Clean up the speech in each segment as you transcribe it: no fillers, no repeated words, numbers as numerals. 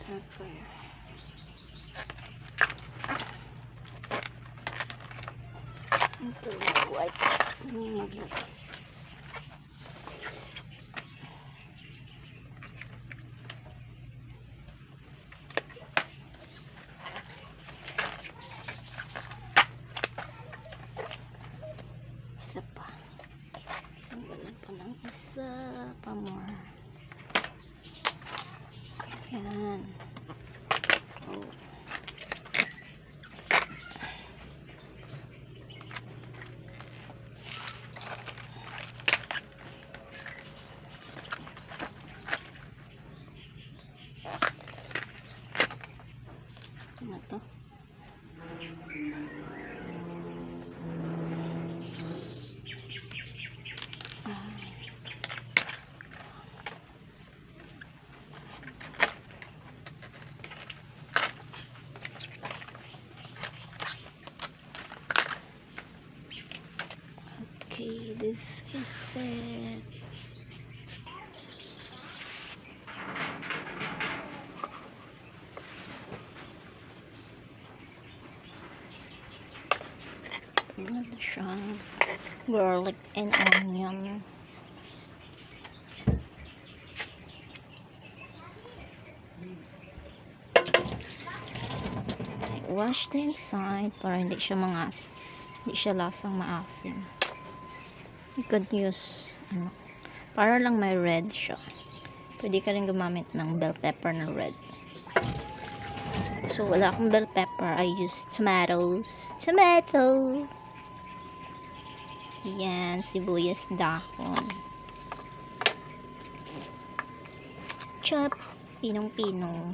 Okay. Ito yung white yung maglabas. Isa pa. Tanggalan pa ng isa pa more. Ayan. Oh. Ano to? Okay, this is it. Ano siya? Garlic and onion. Wash the inside para hindi siya hindi siya lasang maasim. You could use para lang may red siya. Pwede ka rin gumamit ng bell pepper na red. So wala akong bell pepper, I use tomatoes. Tomato! Yan, sibuyas dahon. Chop! Pinong-pinong.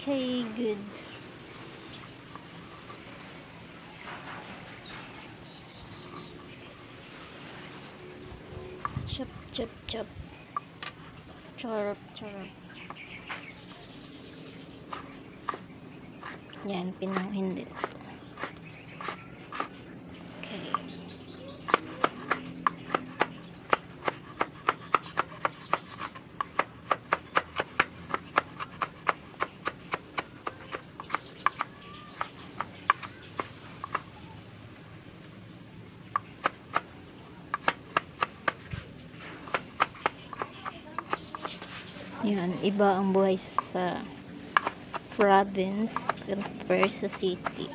Okay, good. Chop, chop, chop. Chop, chop. Yan, pinuhin dito. Okay. Yan, iba ang buhay sa province compare sa city.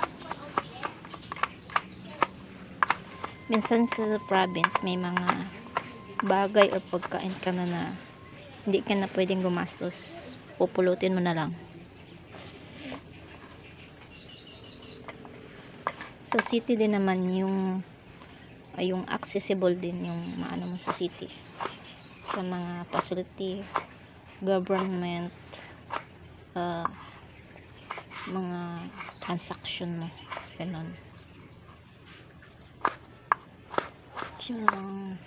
Minsan sa province may mga bagay o pagkain ka na hindi ka na pwedeng gumastos, pupulutin mo na lang. Sa city din naman yung accessible din yung maano mo sa city, sa mga facility, government, mga transaction mo, ganun. Siya lang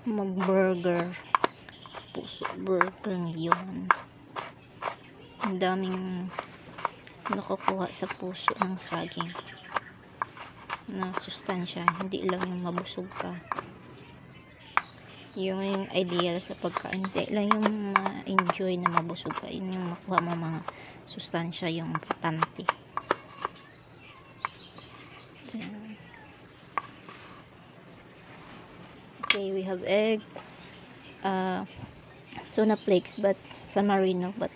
mag-burger, puso burger ngayon. Ang daming nakukuha sa puso ng saging na sustansya, hindi lang yung mabusog ka. Yung ideal sa pagkain, hindi lang yung enjoy na mabusog ka, yun yung makuha mo mga sustansya, yung importante. Okay, we have egg, tuna flakes, but San Marino, but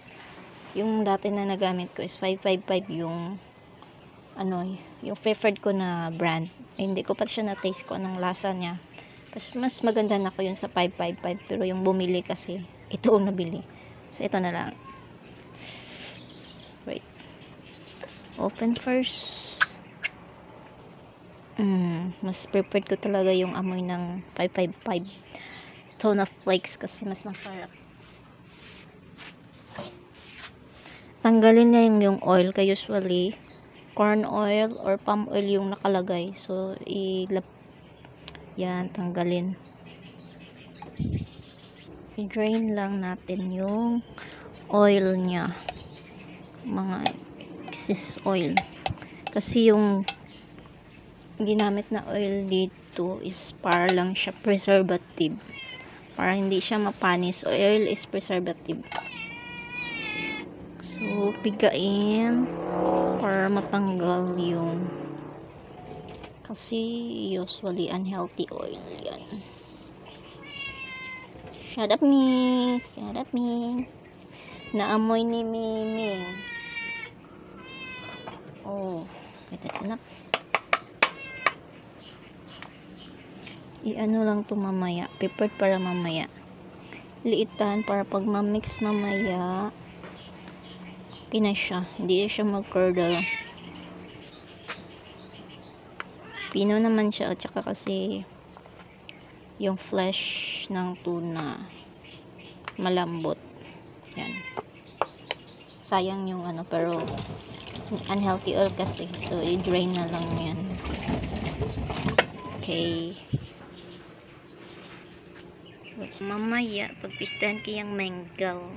yung dati na nagamit ko is 555, yung yung preferred ko na brand. Hindi ko pa siya na-taste ko anong lasa niya. Mas maganda na ko yun sa 555, pero yung bumili kasi ito ang nabili, so ito na lang. Wait, open first. Mas preferred ko talaga yung amoy ng 555 tuna flakes kasi mas masarap. Tanggalin niya yung oil, kaya usually corn oil or palm oil yung nakalagay, so yan, tanggalin. I-drain lang natin yung oil niya, mga excess oil. Kasi yung ginamit na oil dito is para lang siya preservative. Para hindi siya mapanis. Oil is preservative. So, pigain para matanggal yung kasi usually unhealthy oil yan. Shut up, me. Shut up, me. Naamoy ni Miming. Oh, okay, that's enough. I-ano lang to mamaya. Prepared para mamaya. Liitan para pag ma-mix mamaya, okay na siya. Hindi siya mag-curdle. Pino naman siya at saka kasi yung flesh ng tuna malambot. Yan. Sayang yung ano, pero unhealthy oil kasi. So, i-drain na lang yan. Okay. Let's mamaya pagpistahan kayang mango.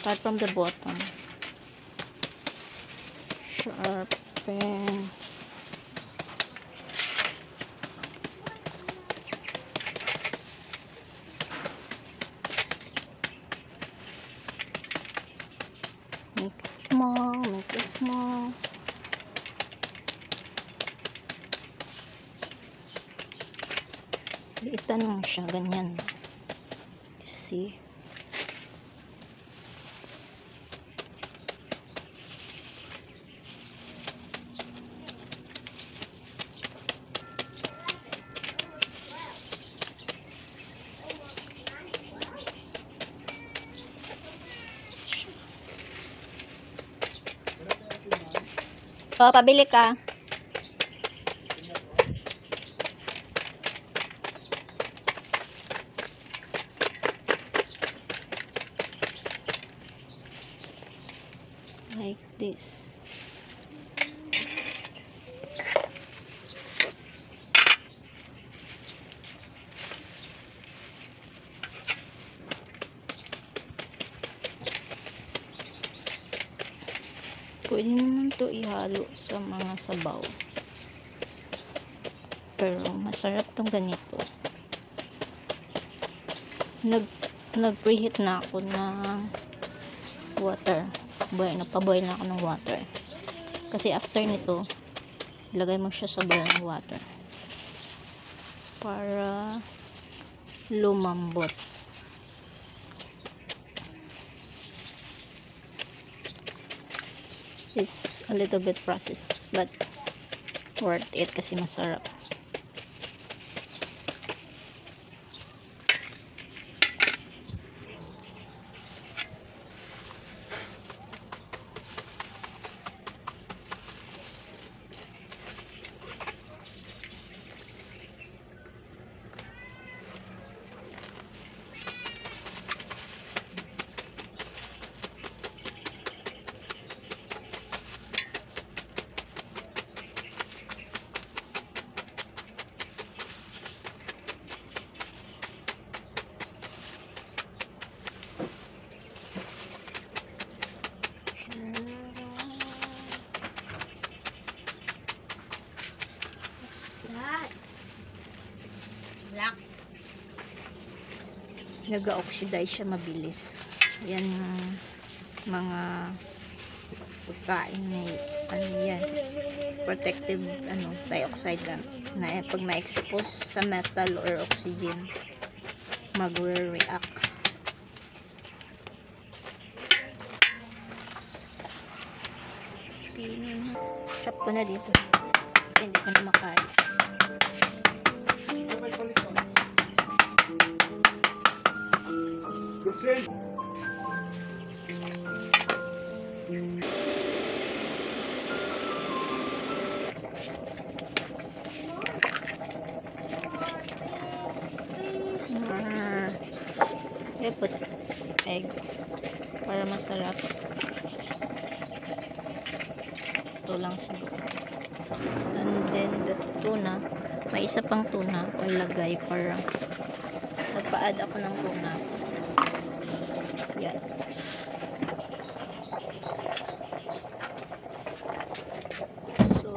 Start from the bottom. Sharpen. Make it small, make it small. Liitan lang siya, ganyan. You see? Oh, pabili ka. Like this. Pwede naman to ihalo sa mga sabaw. Pero masarap tong ganito. Nag-preheat na ako ng water. Nagpa-boil na ako ng water. Kasi after nito, ilagay mo siya sa boiling water. Para lumambot. It's a little bit process, but worth it kasi masarap. Black. Nag-oxidize siya mabilis. Yan yung mga pagkain may ano yan, protective dioxide lang na pag ma-expose sa metal or oxygen magre-react. Chop ko na dito kasi hindi ko na makaya. Put egg para masarap. Ito lang siguro. And then the tuna, May isa pang tuna ko ilagay para nagpa-add ako ng tuna. Yan. So,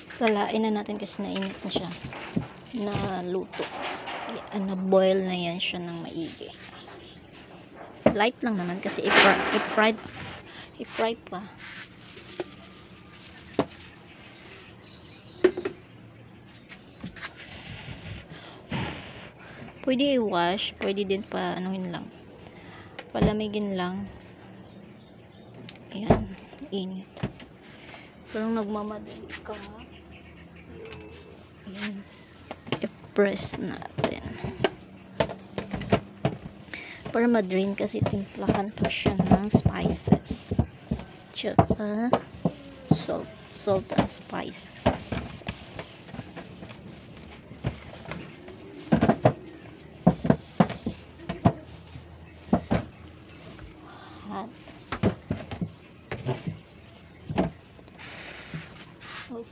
salain na natin kasi nainit na siya. Na luto. Yan, na-boil na yan siya ng maigi. Light lang naman kasi i-fried pa. Pwede i-wash, pwede din pa anuhin lang. Palamigin lang. Ayan, init. Parang nagmamadali ka. Ayan. I-press natin. Para ma-drain kasi timplahan pa siya ng spices. Tsaka salt and spices.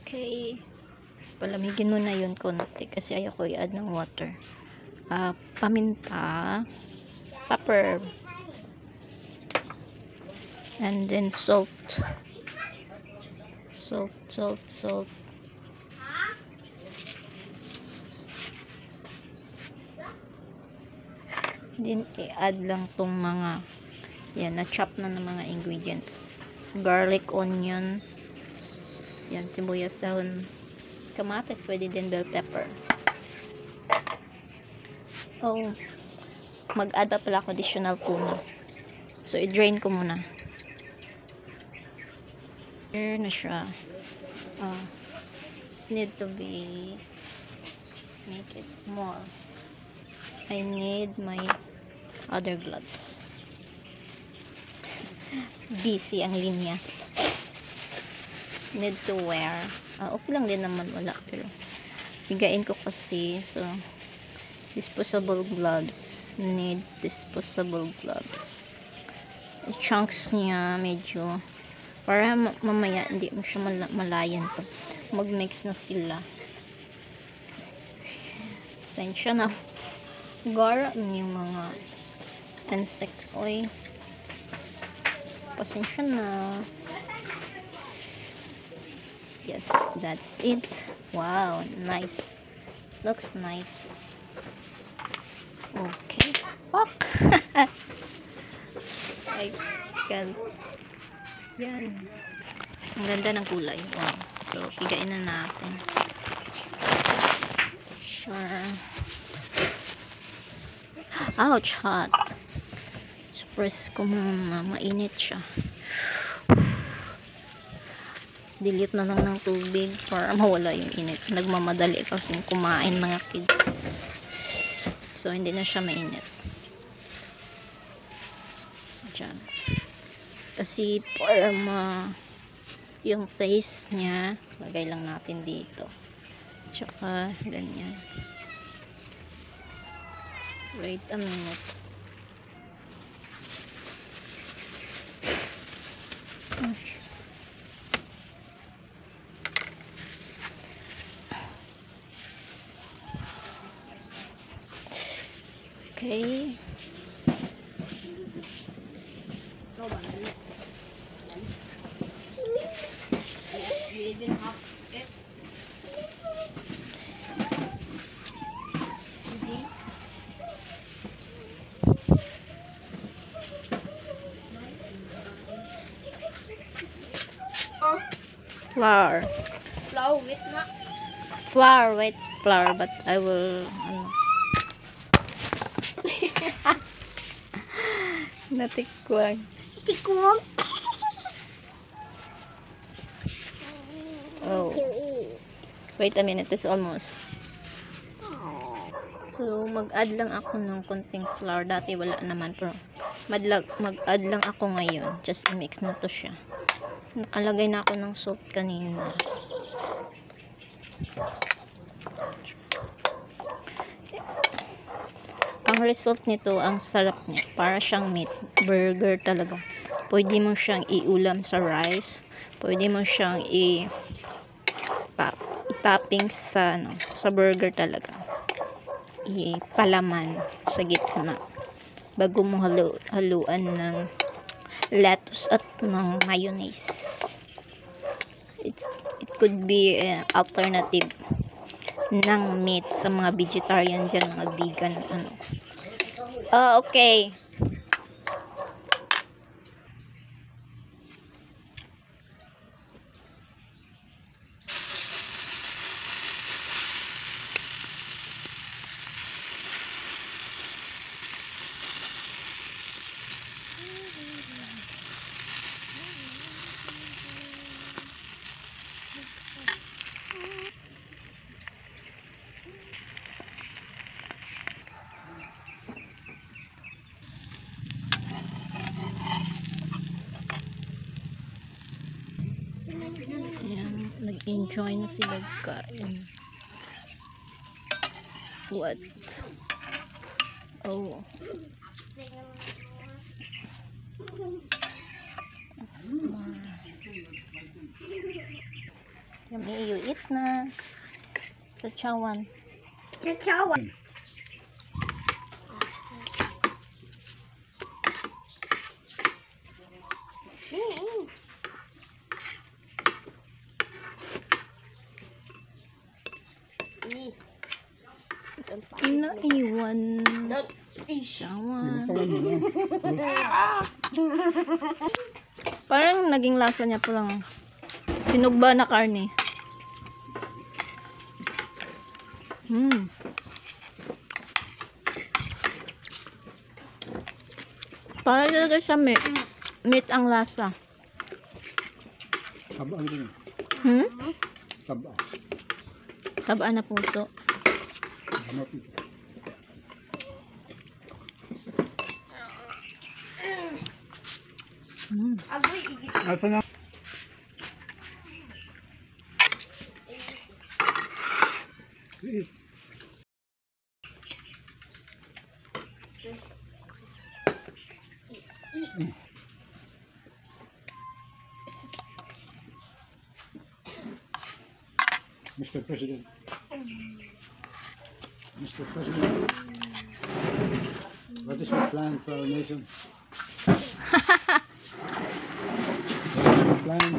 Okay. Palamigin mo na yun konti kasi ayoko i-add ng water. Paminta, pepper, and then salt. Salt. Then i-add lang tong mga yan, na-chop na ng mga ingredients. Garlic, onion, yan, sibuyas, dahon, kamatis, pwede din bell pepper. Oh, mag-add pa pala ako additional tuna. So, i-drain ko muna. Here na siya. This need to be make it small. I need my other gloves. Busy ang linya. Need to wear. Okay lang din naman, wala, pero bigain ko kasi, so disposable gloves. Need disposable gloves. The chunks niya medyo para mamaya hindi mo siya malayan to. Mag-mix na sila. Pasensya na. Gara yung mga insects. Oy. Pasensya na. Yes, that's it. Wow, nice. This looks nice. Okay. Fuck. I can. Yan. Ang ganda ng kulay. Wow. So, pigain na natin. Sure. Ouch, hot. So, press ko muna. Mainit siya. Dilute na lang ng tubig para mawala yung init. Nagmamadali kasi kumain mga kids. So, hindi na siya mainit. Diyan. Kasi para yung paste niya, lagay lang natin dito. Tsaka, ganyan. Wait a minute. Okay. Flour. Flour with na. Flour, white flour, but I will natikwan. Tikwan. Oh. Wait a minute, it's almost. So, mag-add lang ako ng konting flour. Dati wala naman, pero mag-add lang ako ngayon. Just i-mix na to siya. Nakalagay na ako ng salt kanina. Ang result nito, ang sarap niya. Para siyang meat burger talaga. Pwede mo siyang iulam sa rice. Pwede mo siyang i-pop. toppings sa ano, sa burger talaga. Ipalaman sa gitna bago mo haluan ng lettuce at ng mayonnaise. It could be alternative ng meat sa mga vegetarian dyan, mga vegan ano. Okay. Ayan, nag-enjoy na sila kain. What? Oh. That's more. Yummy, you eat na. Sa chawan. Chachawan. Naiwan. Chawan. Parang naging lasa niya parang sinugba na karne. Parang talaga siya meat ang lasa. Saba din. Saba. Saba na puso. Asa na? Mr. President. Mr. President. What is your plan for our nation? What is your plan?